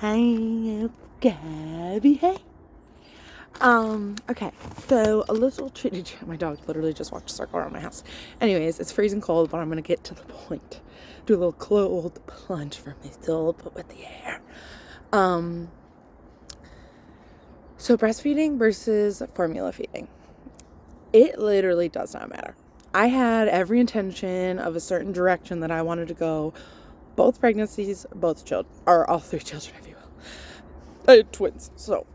Hi, it's Gabby. Hey. Okay, so a little treat. My dog literally just walked a circle around my house. Anyways, it's freezing cold, but I'm gonna get to the point. Do a little cold plunge for my soul, but with the air. So breastfeeding versus formula feeding. It literally does not matter. I had every intention of a certain direction that I wanted to go. Both pregnancies, both children, or all three children, if you will. I had twins, so,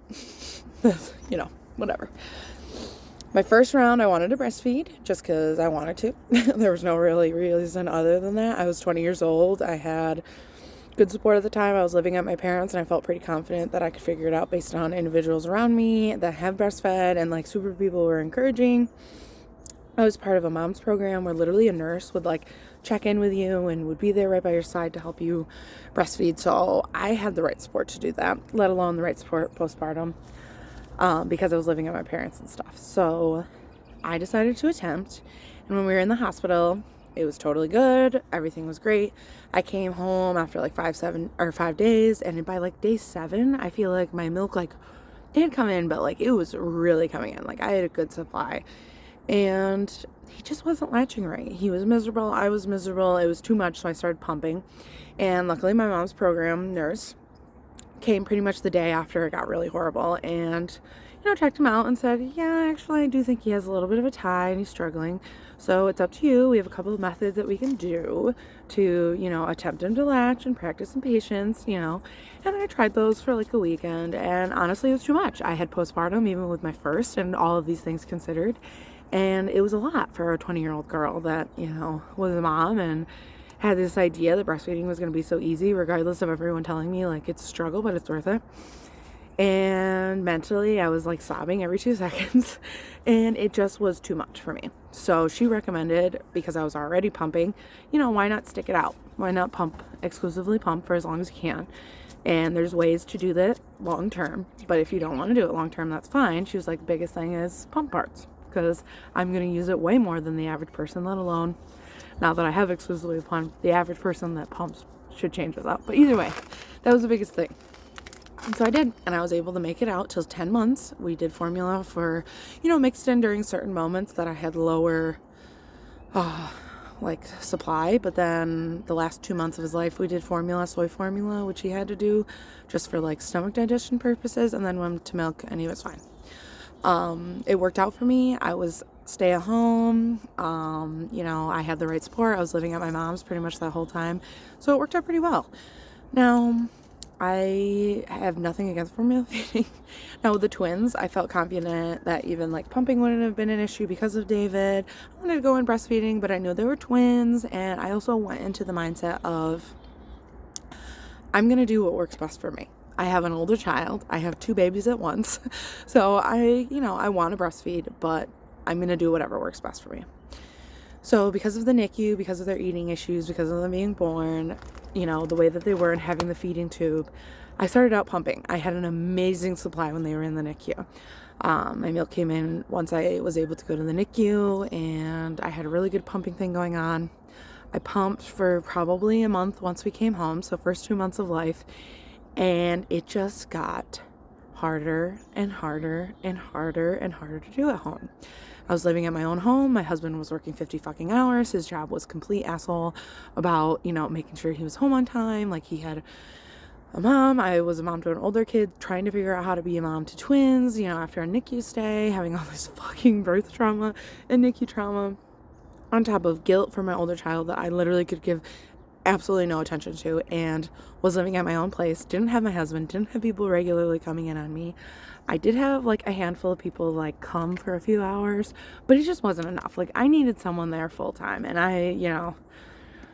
whatever. My first round, I wanted to breastfeed just because I wanted to. There was no really reason other than that. I was 20 years old. I had good support at the time. I was living at my parents', and I felt pretty confident that I could figure it out based on individuals around me that have breastfed, and like super people were encouraging. I was part of a mom's program where literally a nurse would like check in with you and would be there right by your side to help you breastfeed. So I had the right support to do that, let alone the right support postpartum, because I was living at my parents' and stuff. So I decided to attempt. And when we were in the hospital, it was totally good. Everything was great. I came home after like 5 days. And by like day 7, I feel like my milk, like it had come in, but like it was really coming in. Like I had a good supply. And he just wasn't latching right. He was miserable. I was miserable. It was too much. So I started pumping. And luckily my mom's program nurse came pretty much the day after it got really horrible. And, checked him out and said, yeah, actually, I do think he has a little bit of a tie and he's struggling. So it's up to you. We have a couple of methods that we can do to, attempt him to latch and practice some patience, And I tried those for like a weekend. And honestly, it was too much. I had postpartum even with my first and all of these things considered. And it was a lot for a 20-year-old girl that, was a mom and had this idea that breastfeeding was going to be so easy, regardless of everyone telling me, like, it's a struggle, but it's worth it. And mentally, I was, like, sobbing every 2 seconds. And it just was too much for me. So she recommended, because I was already pumping, why not stick it out? Why not exclusively pump for as long as you can? And there's ways to do that long term. But if you don't want to do it long term, that's fine. She was like, the biggest thing is pump parts, because I'm going to use it way more than the average person, let alone now that I have exclusively pumped. The average person that pumps should change this out. But either way, that was the biggest thing. And so I did, and I was able to make it out till 10 months. We did formula for, mixed in during certain moments that I had lower, supply. But then the last 2 months of his life, we did soy formula, which he had to do just for like stomach digestion purposes, and then went to milk, and he was fine. It worked out for me. I was stay at home. I had the right support. I was living at my mom's pretty much that whole time. So it worked out pretty well. Now, I have nothing against formula feeding. Now with the twins, I felt confident that even like pumping wouldn't have been an issue because of David. I wanted to go in breastfeeding, but I knew they were twins. And I also went into the mindset of, I'm going to do what works best for me. I have an older child. I have 2 babies at once. So I want to breastfeed, but I'm going to do whatever works best for me. So because of the NICU, because of their eating issues, because of them being born, the way that they were and having the feeding tube, I started out pumping. I had an amazing supply when they were in the NICU. My milk came in once I was able to go to the NICU, and I had a really good pumping thing going on. I pumped for probably a month once we came home, so first 2 months of life. And it just got harder and harder and harder and harder to do at home. I was living at my own home. My husband was working 50 fucking hours. His job was complete asshole about, making sure he was home on time. Like he had a mom. I was a mom to an older kid, trying to figure out how to be a mom to twins, after a NICU stay, having all this fucking birth trauma and NICU trauma on top of guilt for my older child that I literally could give absolutely no attention to, and was living at my own place, didn't have my husband, didn't have people regularly coming in on me. I did have like a handful of people like come for a few hours, but it just wasn't enough. Like I needed someone there full time, and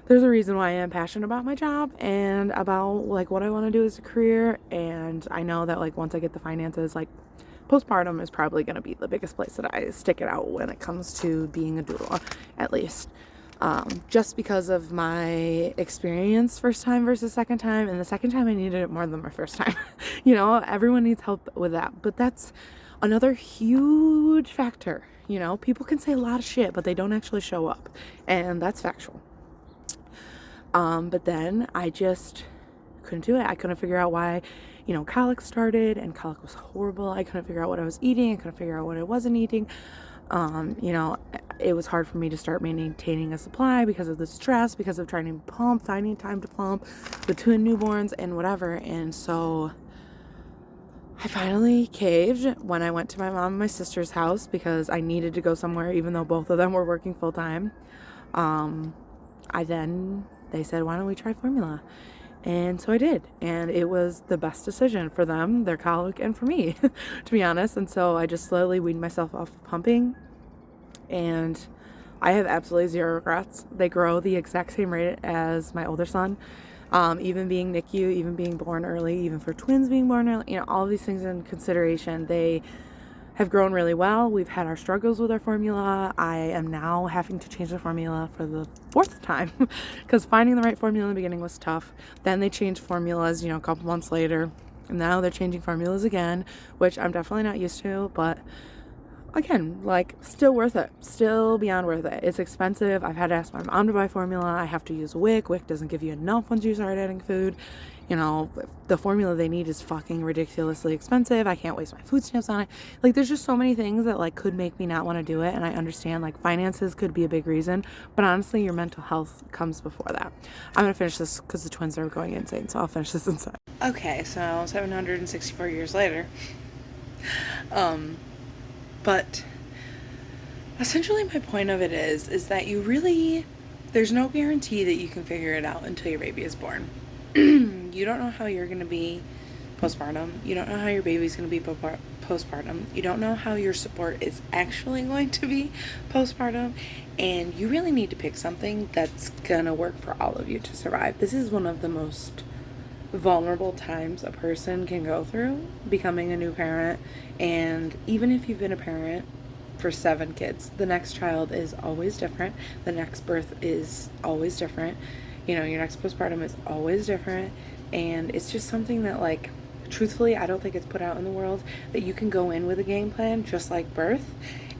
there's a reason why I am passionate about my job and about like what I want to do as a career. And I know that like once I get the finances, like postpartum is probably going to be the biggest place that I stick it out when it comes to being a doula, at least. Just because of my experience first time versus second time, and the second time I needed it more than my first time. Everyone needs help with that, but that's another huge factor. People can say a lot of shit, but they don't actually show up, and that's factual. But then I just couldn't do it. I couldn't figure out why, colic started, and colic was horrible. I couldn't figure out what I was eating. I couldn't figure out what I wasn't eating. It was hard for me to start maintaining a supply because of the stress, because of trying to pump, finding time to pump with twin newborns and whatever. And so I finally caved when I went to my mom and my sister's house because I needed to go somewhere, even though both of them were working full time. They said, why don't we try formula? And so I did, and it was the best decision for them, their colic, and for me, to be honest. And so I just slowly weaned myself off of pumping, and I have absolutely zero regrets. They grow the exact same rate as my older son. Even being NICU, even being born early, even for twins being born early, all these things in consideration, they have grown really well. We've had our struggles with our formula. I am now having to change the formula for the 4th time because finding the right formula in the beginning was tough. Then they changed formulas, a couple months later. And now they're changing formulas again, which I'm definitely not used to, but again, still worth it. Still beyond worth it. It's expensive. I've had to ask my mom to buy formula. I have to use WIC. WIC doesn't give you enough once you start adding food. The formula they need is fucking ridiculously expensive. I can't waste my food stamps on it. There's just so many things that could make me not want to do it. And I understand finances could be a big reason, but honestly, your mental health comes before that. I'm going to finish this because the twins are going insane. So I'll finish this inside. Okay. So 764 years later, but essentially my point of it is that there's no guarantee that you can figure it out until your baby is born. You don't know how you're going to be postpartum. You don't know how your baby's going to be postpartum. You don't know how your support is actually going to be postpartum. And you really need to pick something that's going to work for all of you to survive. This is one of the most vulnerable times a person can go through, becoming a new parent. And even if you've been a parent for 7 kids, the next child is always different. The next birth is always different. Your next postpartum is always different. And it's just something that, truthfully, I don't think it's put out in the world that you can go in with a game plan just like birth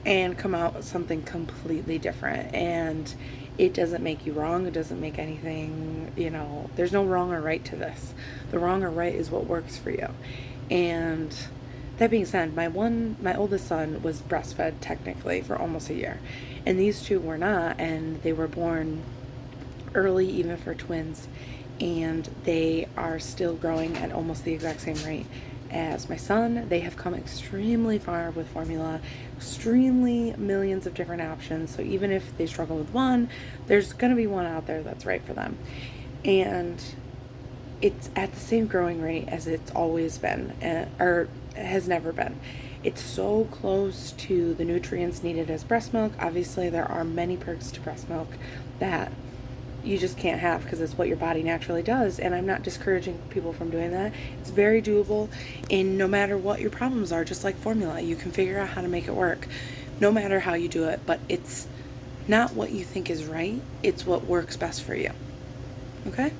and come out with something completely different. And it doesn't make you wrong. It doesn't make anything, there's no wrong or right to this. The wrong or right is what works for you. And that being said, my oldest son was breastfed technically for almost a year. And these two were not, and they were born early, even for twins, and they are still growing at almost the exact same rate as my son. They have come extremely far with formula, extremely millions of different options. So even if they struggle with one, there's going to be one out there that's right for them. And it's at the same growing rate as it's always been, or has never been. It's so close to the nutrients needed as breast milk. Obviously, there are many perks to breast milk that you just can't have because it's what your body naturally does. And I'm not discouraging people from doing that. It's very doable. And no matter what your problems are, just like formula, you can figure out how to make it work no matter how you do it. But it's not what you think is right. It's what works best for you. Okay?